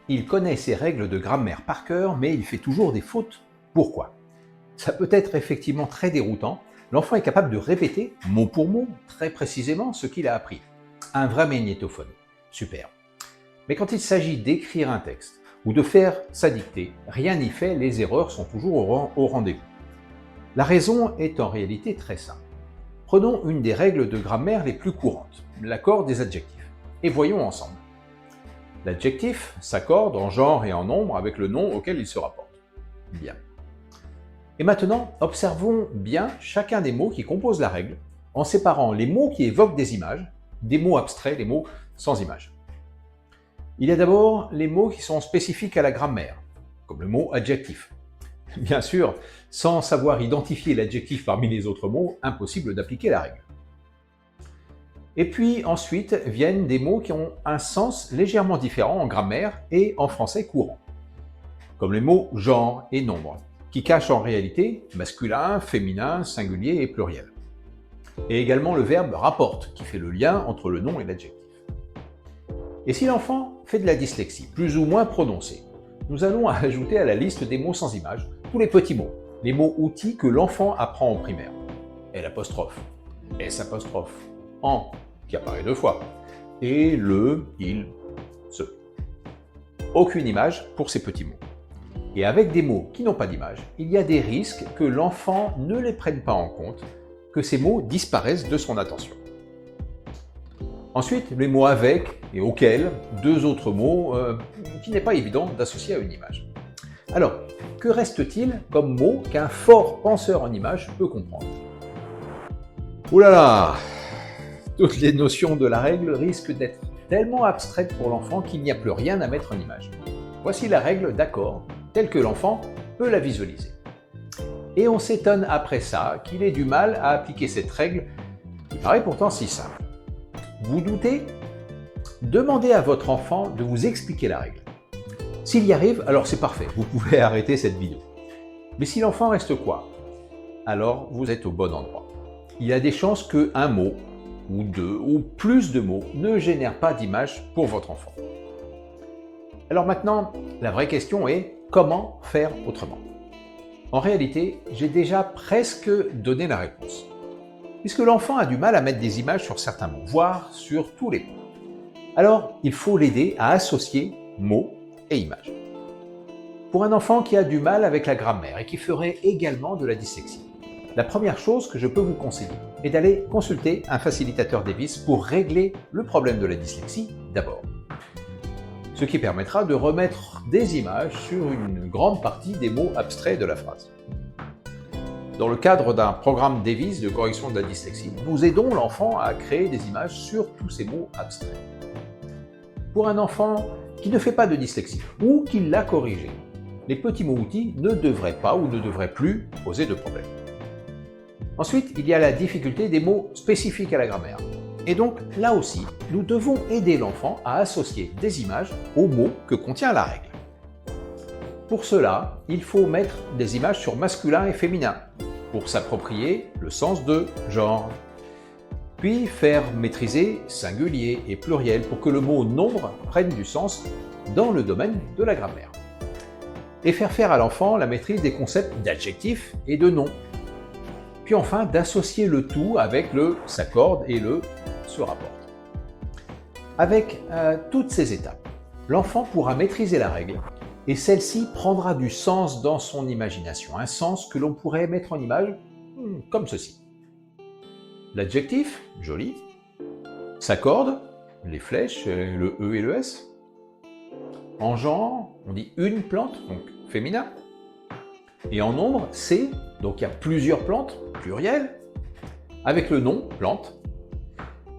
Il connaît ses règles de grammaire par cœur, mais il fait toujours des fautes. Pourquoi? Ça peut être effectivement très déroutant. L'enfant est capable de répéter, mot pour mot, très précisément ce qu'il a appris. Un vrai magnétophone. Super. Mais quand il s'agit d'écrire un texte ou de faire sa dictée, rien n'y fait, les erreurs sont toujours au rendez-vous. La raison est en réalité très simple. Prenons une des règles de grammaire les plus courantes, l'accord des adjectifs, et voyons ensemble. L'adjectif s'accorde en genre et en nombre avec le nom auquel il se rapporte. Bien. Et maintenant, observons bien chacun des mots qui composent la règle, en séparant les mots qui évoquent des images, des mots abstraits, les mots sans images. Il y a d'abord les mots qui sont spécifiques à la grammaire, comme le mot adjectif. Bien sûr, sans savoir identifier l'adjectif parmi les autres mots, impossible d'appliquer la règle. Et puis ensuite viennent des mots qui ont un sens légèrement différent en grammaire et en français courant, comme les mots genre et nombre, qui cachent en réalité masculin, féminin, singulier et pluriel. Et également le verbe rapporte, qui fait le lien entre le nom et l'adjectif. Et si l'enfant fait de la dyslexie, plus ou moins prononcée, nous allons ajouter à la liste des mots sans image tous les petits mots, les mots outils que l'enfant apprend en primaire. L', S', en, qui apparaît 2 fois, et le, il, ce. Aucune image pour ces petits mots. Et avec des mots qui n'ont pas d'image, il y a des risques que l'enfant ne les prenne pas en compte, que ces mots disparaissent de son attention. Ensuite, les mots avec et auquel, 2 autres mots qu'il n'est pas évident d'associer à une image. Alors, que reste-t-il comme mot qu'un fort penseur en images peut comprendre? Ouh là là! Toutes les notions de la règle risquent d'être tellement abstraites pour l'enfant qu'il n'y a plus rien à mettre en image. Voici la règle d'accord, telle que l'enfant peut la visualiser. Et on s'étonne après ça qu'il ait du mal à appliquer cette règle qui paraît pourtant si simple. Vous doutez? Demandez à votre enfant de vous expliquer la règle. S'il y arrive, alors c'est parfait, vous pouvez arrêter cette vidéo. Mais si l'enfant reste quoi? Alors vous êtes au bon endroit. Il y a des chances qu'un mot, ou 2, ou plus de mots ne génèrent pas d'image pour votre enfant. Alors maintenant, la vraie question est comment faire autrement? En réalité, j'ai déjà presque donné la réponse. Puisque l'enfant a du mal à mettre des images sur certains mots, voire sur tous les mots. Alors, il faut l'aider à associer mots et images. Pour un enfant qui a du mal avec la grammaire et qui ferait également de la dyslexie, la première chose que je peux vous conseiller est d'aller consulter un facilitateur Davis pour régler le problème de la dyslexie d'abord. Ce qui permettra de remettre des images sur une grande partie des mots abstraits de la phrase. Dans le cadre d'un programme Davis de correction de la dyslexie, nous aidons l'enfant à créer des images sur tous ces mots abstraits. Pour un enfant qui ne fait pas de dyslexie ou qui l'a corrigé, les petits mots outils ne devraient pas ou ne devraient plus poser de problème. Ensuite, il y a la difficulté des mots spécifiques à la grammaire. Et donc, là aussi, nous devons aider l'enfant à associer des images aux mots que contient la règle. Pour cela, il faut mettre des images sur masculin et féminin, pour s'approprier le sens de genre. Puis faire maîtriser singulier et pluriel pour que le mot nombre prenne du sens dans le domaine de la grammaire. Et faire à l'enfant la maîtrise des concepts d'adjectif et de nom. Puis enfin, d'associer le tout avec le s'accorde et le se rapporte. Avec toutes ces étapes, l'enfant pourra maîtriser la règle et celle-ci prendra du sens dans son imagination, un sens que l'on pourrait mettre en image comme ceci. L'adjectif, joli, s'accorde, les flèches, le E et le S. En genre, on dit une plante, donc féminin. Et en nombre, c'est, donc il y a plusieurs plantes, pluriel, avec le nom, plante,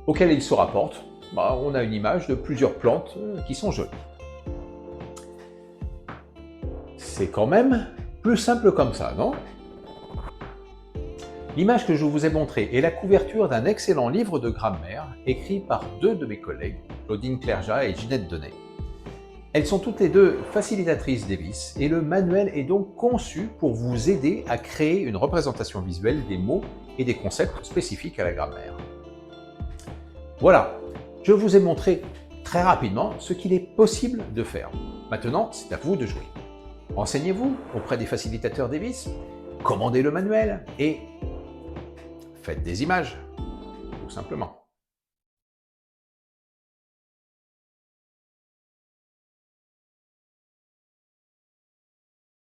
auquel il se rapporte. On a une image de plusieurs plantes qui sont jolies. C'est quand même plus simple comme ça, non? L'image que je vous ai montrée est la couverture d'un excellent livre de grammaire écrit par 2 de mes collègues, Claudine Clergeat et Ginette Donnet. Elles sont toutes les 2 facilitatrices Davis et le manuel est donc conçu pour vous aider à créer une représentation visuelle des mots et des concepts spécifiques à la grammaire. Voilà, je vous ai montré très rapidement ce qu'il est possible de faire. Maintenant, c'est à vous de jouer. Renseignez-vous auprès des facilitateurs Davis, commandez le manuel et faites des images, tout simplement.